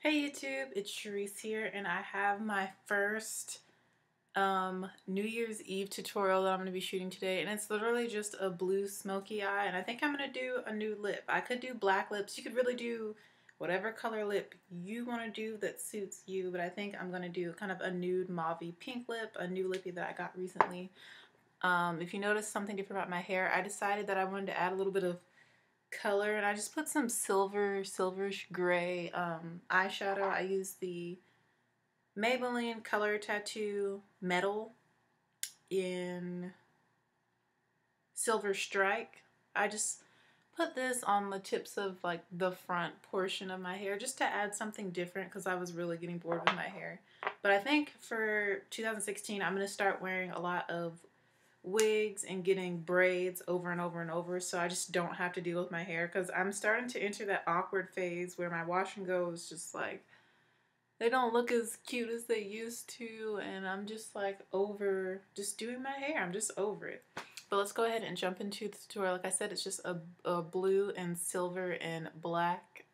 Hey YouTube, it's Cherise here, and I have my first New Year's Eve tutorial that I'm going to be shooting today, and it's literally just a blue smoky eye, and I think I'm going to do a new lip. I could do black lips. You could really do whatever color lip you want to do that suits you, but I think I'm going to do kind of a nude mauvey pink lip, a new lippy that I got recently. If you notice something different about my hair, I decided that I wanted to add a little bit of color, and I just put some silverish gray eyeshadow. I used the Maybelline Color Tattoo Metal in Silver Strike. I just put this on the tips of like the front portion of my hair just to add something different because I was really getting bored with my hair. But I think for 2016 I'm going to start wearing a lot of wigs and getting braids over and over and over, so I just don't have to deal with my hair, because I'm starting to enter that awkward phase where my wash and go is just like, they don't look as cute as they used to, and I'm just like over just doing my hair. I'm just over it. But let's go ahead and jump into the tutorial. Like I said, it's just a blue and silver and black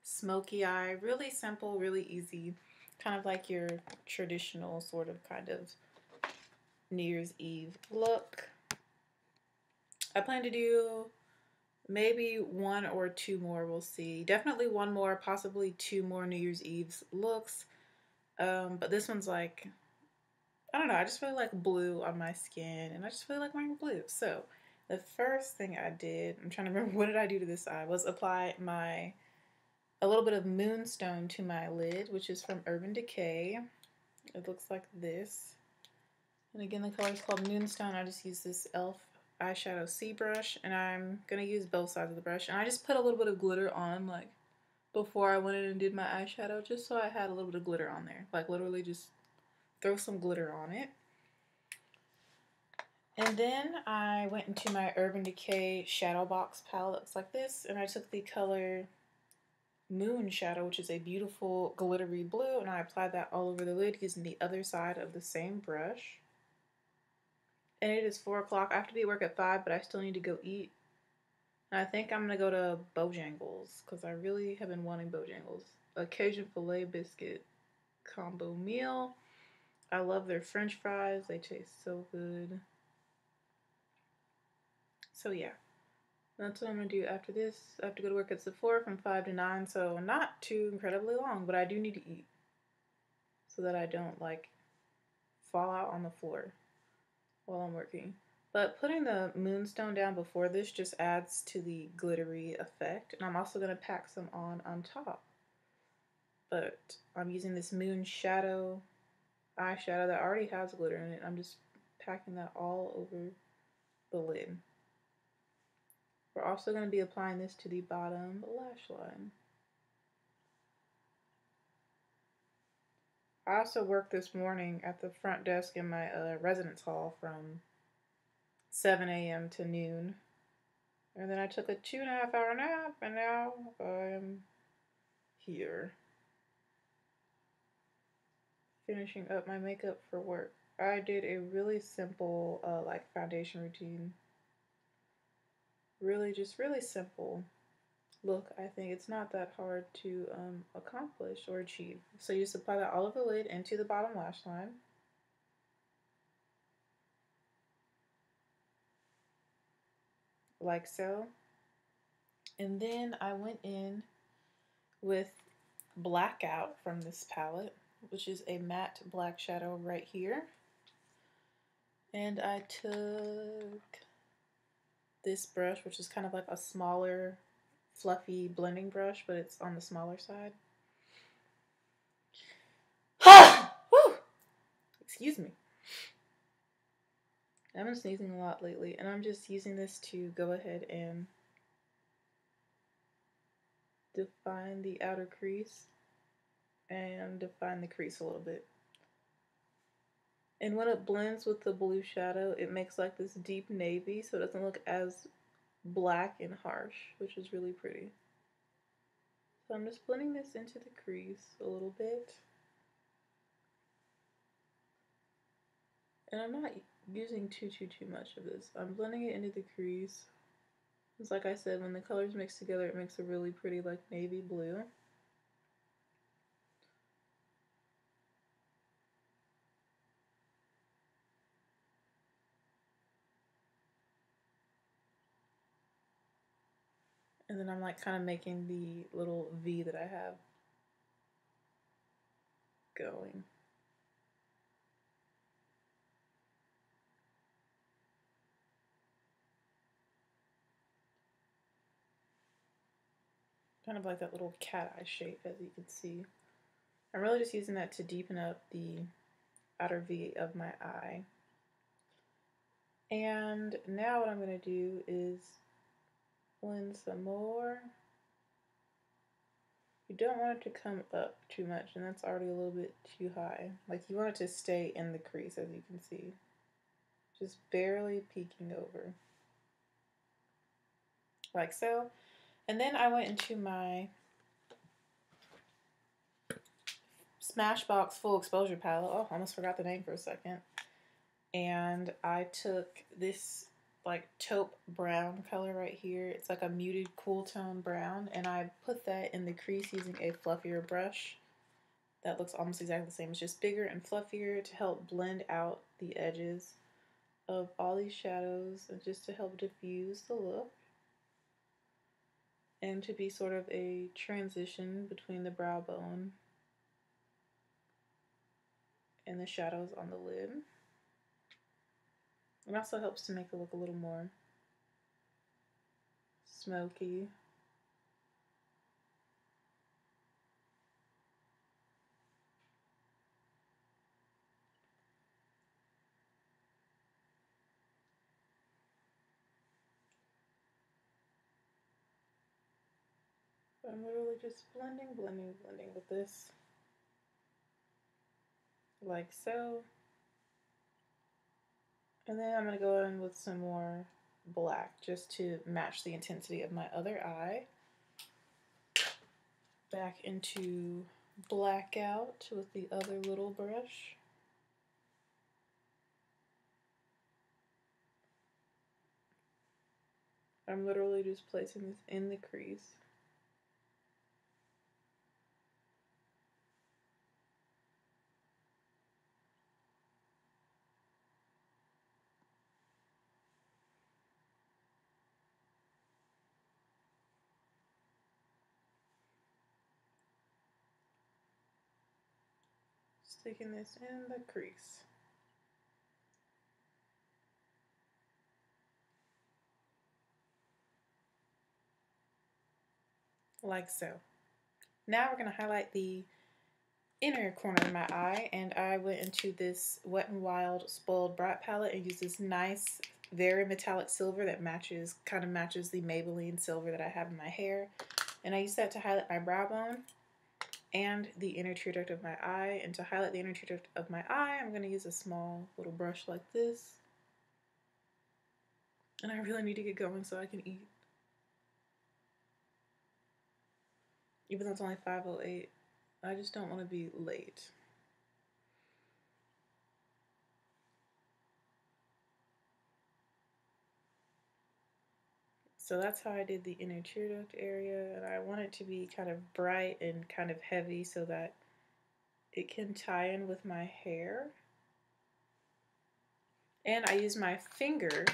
smoky eye. Really simple, really easy. Kind of like your traditional sort of kind of New Year's Eve look. I plan to do maybe one or two more, we'll see. Definitely one more, possibly two more New Year's Eve's looks. But this one's like, I don't know, I just really like blue on my skin, and I just really like wearing blue. So the first thing I did, I'm trying to remember, what did I do to this eye, was apply a little bit of Moonstone to my lid, which is from Urban Decay. It looks like this. And again, the color is called Moonstone. I just use this e.l.f. eyeshadow C brush, and I'm going to use both sides of the brush. And I just put a little bit of glitter on, like, before I went in and did my eyeshadow, just so I had a little bit of glitter on there. Like, literally just throw some glitter on it. And then I went into my Urban Decay Shadow Box palette. It looks like this. And I took the color Moon Shadow, which is a beautiful glittery blue, and I applied that all over the lid using the other side of the same brush. And it is 4 o'clock. I have to be at work at 5, but I still need to go eat. And I think I'm going to go to Bojangles, because I really have been wanting Bojangles. A Cajun filet biscuit combo meal. I love their french fries. They taste so good. So yeah, that's what I'm going to do after this. I have to go to work at Sephora from 5 to 9, so not too incredibly long, but I do need to eat so that I don't like fall out on the floor while I'm working. But putting the Moonstone down before this just adds to the glittery effect. And I'm also going to pack some on top. But I'm using this Moon Shadow eyeshadow that already has glitter in it. I'm just packing that all over the lid. We're also going to be applying this to the bottom lash line. I also worked this morning at the front desk in my residence hall from 7 a.m. to noon. And then I took a 2.5 hour nap, and now I'm here finishing up my makeup for work. I did a really simple like foundation routine. Really simple look. I think it's not that hard to accomplish or achieve. So you just apply that all over the lid into the bottom lash line. Like so. And then I went in with Blackout from this palette, which is a matte black shadow right here. And I took this brush, which is kind of like a smaller, fluffy blending brush, but it's on the smaller side. Woo! Excuse me. I've been sneezing a lot lately, and I'm just using this to go ahead and define the outer crease and define the crease a little bit. And when it blends with the blue shadow, it makes like this deep navy, so it doesn't look as black and harsh, which is really pretty. So I'm just blending this into the crease a little bit. And I'm not using too much of this. I'm blending it into the crease. It's like I said, when the colors mix together, it makes a really pretty like navy blue. And then I'm like kind of making the little V that I have going. Kind of like that little cat eye shape, as you can see. I'm really just using that to deepen up the outer V of my eye. And now what I'm going to do is blend some more. You don't want it to come up too much, and that's already a little bit too high. Like, you want it to stay in the crease, as you can see. Just barely peeking over. Like so. And then I went into my Smashbox Full Exposure palette. Oh, almost forgot the name for a second. And I took this like taupe brown color right here. It's like a muted cool tone brown, and I put that in the crease using a fluffier brush that looks almost exactly the same. It's just bigger and fluffier to help blend out the edges of all these shadows and just to help diffuse the look and to be sort of a transition between the brow bone and the shadows on the lid. It also helps to make it look a little more smoky. I'm literally just blending with this, like so. And then I'm going to go in with some more black just to match the intensity of my other eye. Back into blackout with the other little brush. I'm literally just placing this in the crease. Sticking this in the crease. Like so. Now we're going to highlight the inner corner of my eye, and I went into this Wet n Wild Spoiled Brat palette and used this nice, very metallic silver that kind of matches the Maybelline silver that I have in my hair. And I used that to highlight my brow bone and the inner tear duct of my eye. And to highlight the inner tear duct of my eye, I'm going to use a small little brush like this. And I really need to get going so I can eat. Even though it's only 5:08, I just don't want to be late. So that's how I did the inner tear duct area, and I want it to be kind of bright and kind of heavy so that it can tie in with my hair. And I use my finger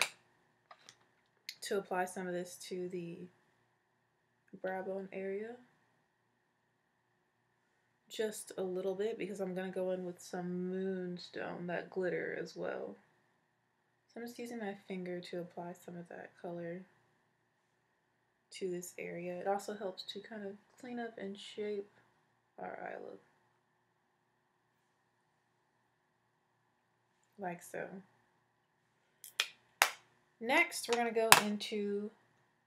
to apply some of this to the brow bone area. Just a little bit, because I'm going to go in with some moonstone, that glitter as well. So I'm just using my finger to apply some of that color to this area. It also helps to kind of clean up and shape our eye look. Like so. Next, we're going to go into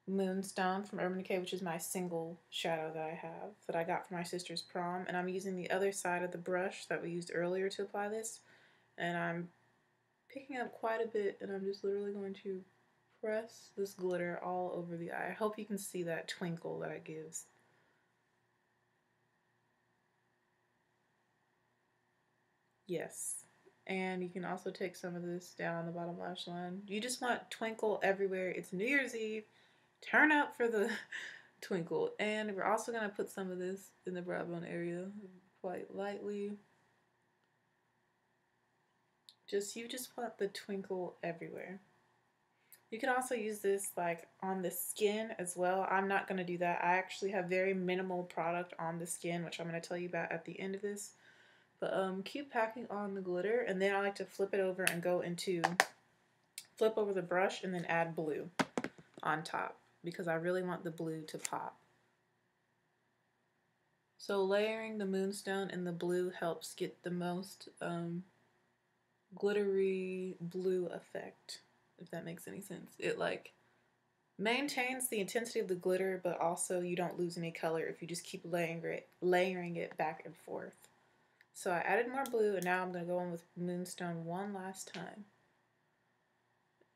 Moonstone from Urban Decay, which is my single shadow that I have, that I got for my sister's prom. And I'm using the other side of the brush that we used earlier to apply this. And I'm picking up quite a bit, and I'm just literally going to press this glitter all over the eye. I hope you can see that twinkle that it gives. Yes. And you can also take some of this down the bottom lash line. You just want twinkle everywhere. It's New Year's Eve. Turn up for the twinkle. And we're also going to put some of this in the brow bone area quite lightly. You just want the twinkle everywhere. You can also use this like on the skin as well. I'm not going to do that. I actually have very minimal product on the skin, which I'm going to tell you about at the end of this. But keep packing on the glitter, and then I like to flip it over and flip over the brush and then add blue on top because I really want the blue to pop. So layering the moonstone in the blue helps get the most glittery blue effect, if that makes any sense. It like maintains the intensity of the glitter, but also you don't lose any color if you just keep layering it back and forth. So I added more blue, and now I'm going to go in with moonstone one last time.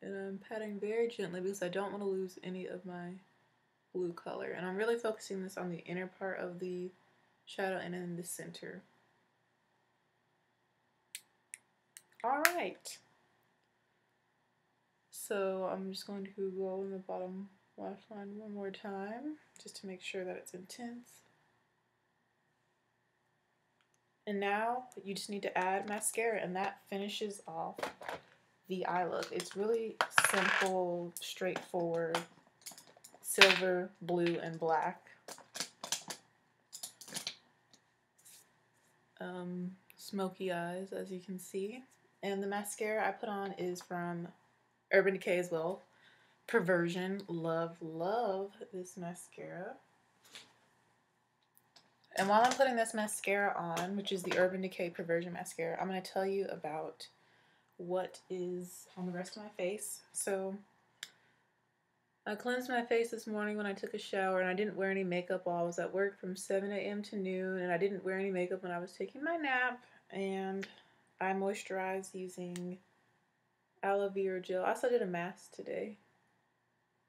And I'm patting very gently because I don't want to lose any of my blue color. And I'm really focusing this on the inner part of the shadow and in the center. Alright. So I'm just going to go in the bottom lash line one more time just to make sure that it's intense. And now you just need to add mascara, and that finishes off the eye look. It's really simple, straightforward, silver, blue, and black. Smoky eyes, as you can see. And the mascara I put on is from Urban Decay as well. Perversion. Love, love this mascara. And while I'm putting this mascara on, which is the Urban Decay Perversion Mascara, I'm going to tell you about what is on the rest of my face. So I cleansed my face this morning when I took a shower, and I didn't wear any makeup while I was at work from 7 a.m. to noon, and I didn't wear any makeup when I was taking my nap, and I moisturized using aloe vera gel. I also did a mask today,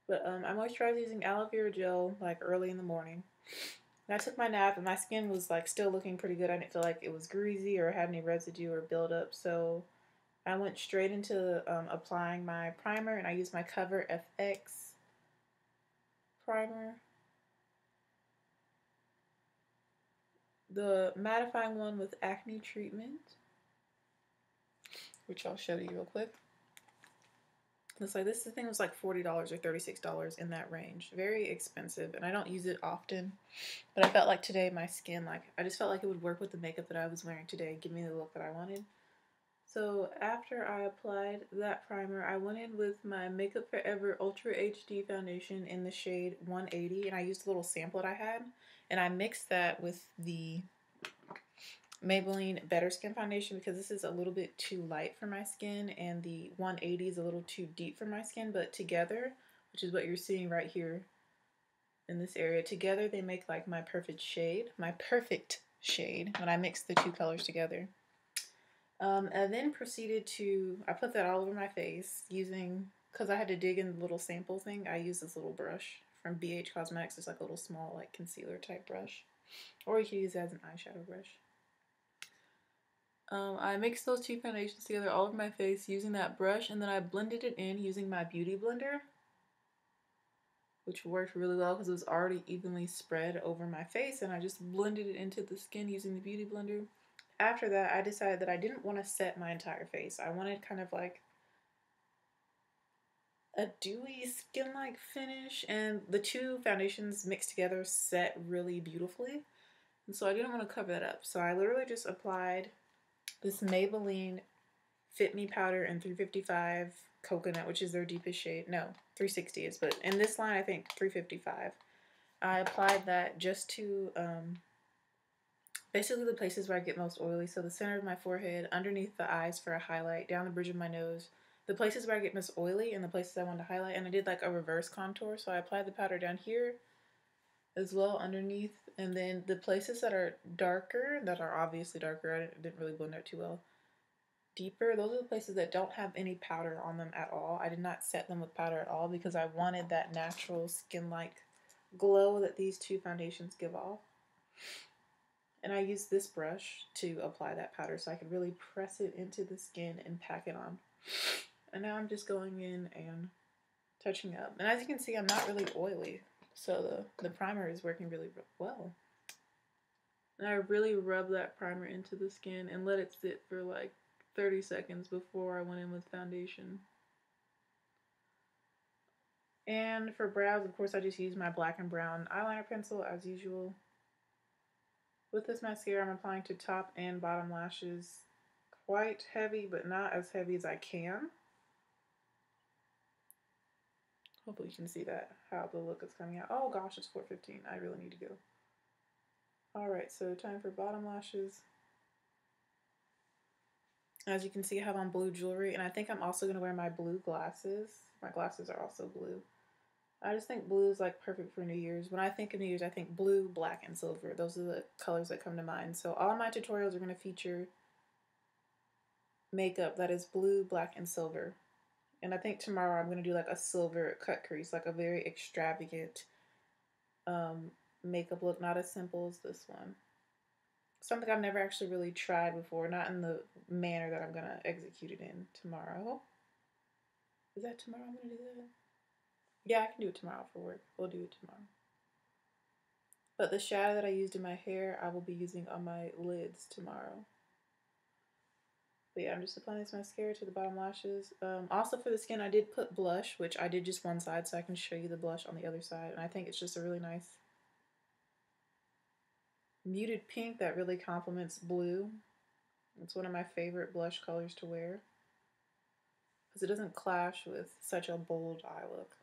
but I moisturized using aloe vera gel like early in the morning. And I took my nap, and my skin was like still looking pretty good. I didn't feel like it was greasy or had any residue or buildup, so I went straight into applying my primer, and I used my Cover FX primer. The mattifying one with acne treatment, which I'll show you real quick. It's like this thing was like $40 or $36 in that range. Very expensive, and I don't use it often. But I felt like today my skin, I just felt like it would work with the makeup that I was wearing today, give me the look that I wanted. So after I applied that primer, I went in with my Makeup Forever Ultra HD foundation in the shade 180, and I used a little sample that I had, and I mixed that with the Maybelline Better Skin foundation because this is a little bit too light for my skin, and the 180 is a little too deep for my skin, but together, which is what you're seeing right here in this area, together they make like my perfect shade when I mix the two colors together. And then proceeded to, I put that all over my face using, because I had to dig in the little sample thing, I used this little brush from BH Cosmetics. It's like a little small like concealer type brush, or you can use it as an eyeshadow brush. I mixed those two foundations together all over my face using that brush, and then I blended it in using my beauty blender, which worked really well because it was already evenly spread over my face, and I just blended it into the skin using the beauty blender. After that, I decided that I didn't want to set my entire face. I wanted kind of like a dewy skin-like finish, and the two foundations mixed together set really beautifully, and so I didn't want to cover that up. So I literally just applied this Maybelline Fit Me powder in 355 Coconut, which is their deepest shade. No, 360 is, but in this line I think 355. I applied that just to basically the places where I get most oily. So the center of my forehead, underneath the eyes for a highlight, down the bridge of my nose, the places where I get most oily and the places I wanted to highlight. And I did like a reverse contour. So I applied the powder down here as well underneath. And then the places that are darker, that are obviously darker, I didn't really blend out too well, deeper, those are the places that don't have any powder on them at all. I did not set them with powder at all because I wanted that natural skin-like glow that these two foundations give off. And I used this brush to apply that powder so I could really press it into the skin and pack it on. And now I'm just going in and touching up. And as you can see, I'm not really oily, so the primer is working really well. And I really rubbed that primer into the skin and let it sit for like 30 seconds before I went in with foundation. And for brows, of course, I just use my black and brown eyeliner pencil as usual. With this mascara, I'm applying to top and bottom lashes. Quite heavy, but not as heavy as I can. Hopefully you can see that, how the look is coming out. Oh gosh, it's 4:15. I really need to go. Alright, so time for bottom lashes. As you can see, I have on blue jewelry, and I think I'm also going to wear my blue glasses. My glasses are also blue. I just think blue is like perfect for New Year's. When I think of New Year's, I think blue, black, and silver. Those are the colors that come to mind. So all of my tutorials are going to feature makeup that is blue, black, and silver. And I think tomorrow I'm going to do like a silver cut crease, like a very extravagant makeup look, not as simple as this one. Something I've never actually really tried before, not in the manner that I'm going to execute it in tomorrow. Is that tomorrow I'm going to do that? Yeah, I can do it tomorrow for work. We'll do it tomorrow. But the shadow that I used in my hair, I will be using on my lids tomorrow. But yeah, I'm just applying this mascara to the bottom lashes. Also for the skin, I did put blush, which I did just one side, so I can show you the blush on the other side. And I think it's just a really nice muted pink that really complements blue. It's one of my favorite blush colors to wear because it doesn't clash with such a bold eye look.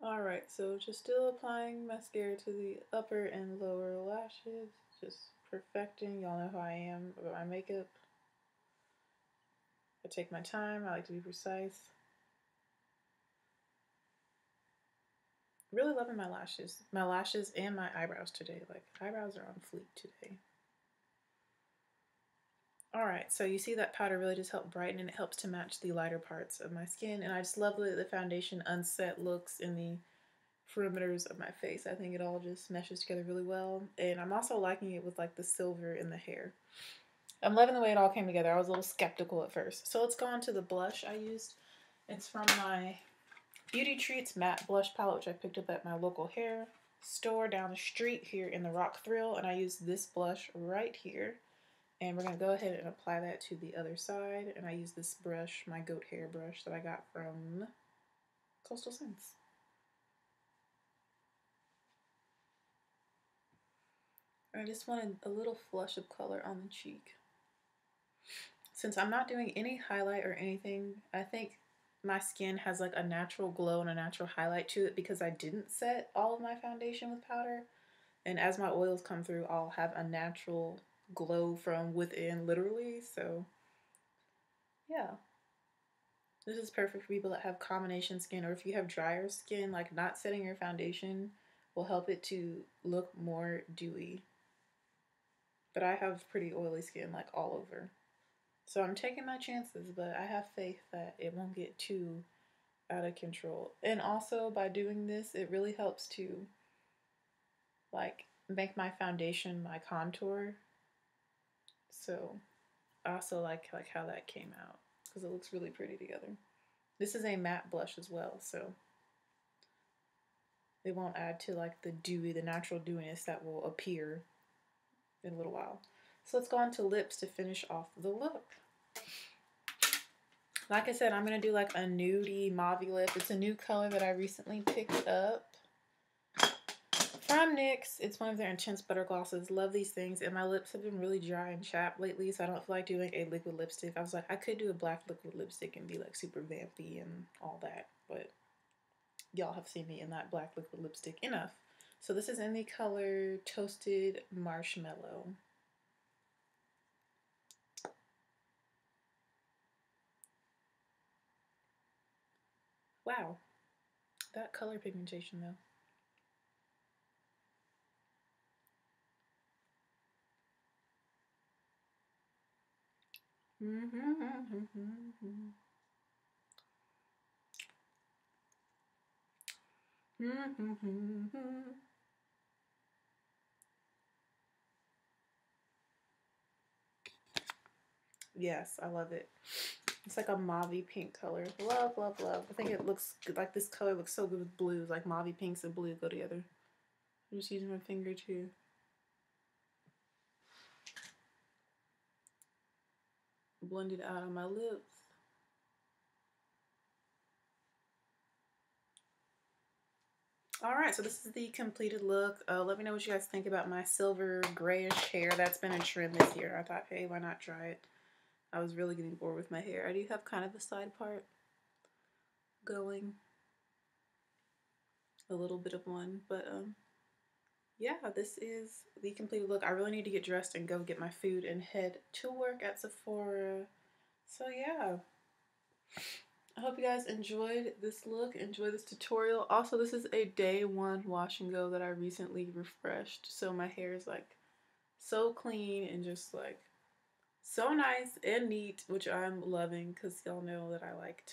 Alright, so just still applying mascara to the upper and lower lashes, just perfecting. Y'all know how I am about my makeup. I take my time, I like to be precise. Really loving my lashes. My lashes and my eyebrows today. Like, eyebrows are on fleek today. Alright, so you see that powder really just helped brighten, and it helps to match the lighter parts of my skin. And I just love the foundation unset looks in the perimeters of my face. I think it all just meshes together really well. And I'm also liking it with like the silver in the hair. I'm loving the way it all came together. I was a little skeptical at first. So let's go on to the blush I used. It's from my Beauty Treats matte blush palette, which I picked up at my local hair store down the street here in the Rock Thrill. And I used this blush right here. And we're going to go ahead and apply that to the other side. And I use this brush, my goat hair brush that I got from Coastal Scents. I just wanted a little flush of color on the cheek. Since I'm not doing any highlight or anything, I think my skin has like a natural glow and a natural highlight to it because I didn't set all of my foundation with powder. And as my oils come through, I'll have a natural glow from within, literally. So yeah, this is perfect for people that have combination skin, or if you have drier skin, like not setting your foundation will help it to look more dewy. But I have pretty oily skin like all over. So I'm taking my chances, but I have faith that it won't get too out of control. And also by doing this, it really helps to like make my foundation my contour. So I also like how that came out because it looks really pretty together. This is a matte blush as well, so it won't add to like the natural dewiness that will appear in a little while. So let's go on to lips to finish off the look. Like I said, I'm going to do like a nudie mauve lip. It's a new color that I recently picked up from NYX. It's one of their intense butter glosses. Love these things. And my lips have been really dry and chapped lately, so I don't feel like doing a liquid lipstick. I was like, I could do a black liquid lipstick and be like super vampy and all that. But y'all have seen me in that black liquid lipstick enough. So this is in the color Toasted Marshmallow. Wow, that color pigmentation though. Yes, I love it. It's like a mauve pink color. Love, love, love. I think it looks good. Like this color looks so good with blues. Like mauve pinks and blue go together. I'm just using my finger too. blend it out on my lips. Alright, so this is the completed look. Let me know what you guys think about my silver grayish hair. That's been a trend this year. I thought, hey, why not try it? I was really getting bored with my hair. I do have kind of a side part going. A little bit of one, but yeah, this is the completed look. I really need to get dressed and go get my food and head to work at Sephora. So yeah, I hope you guys enjoyed this look, enjoy this tutorial. Also, this is a day one wash and go that I recently refreshed. So my hair is like so clean and just like so nice and neat, which I'm loving because y'all know that I like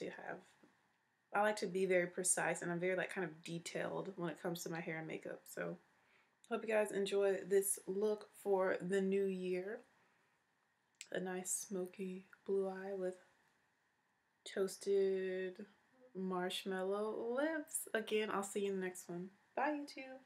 to be very precise and I'm very like kind of detailed when it comes to my hair and makeup. So hope you guys enjoy this look for the new year. A nice smoky blue eye with toasted marshmallow lips. Again, I'll see you in the next one. Bye, YouTube.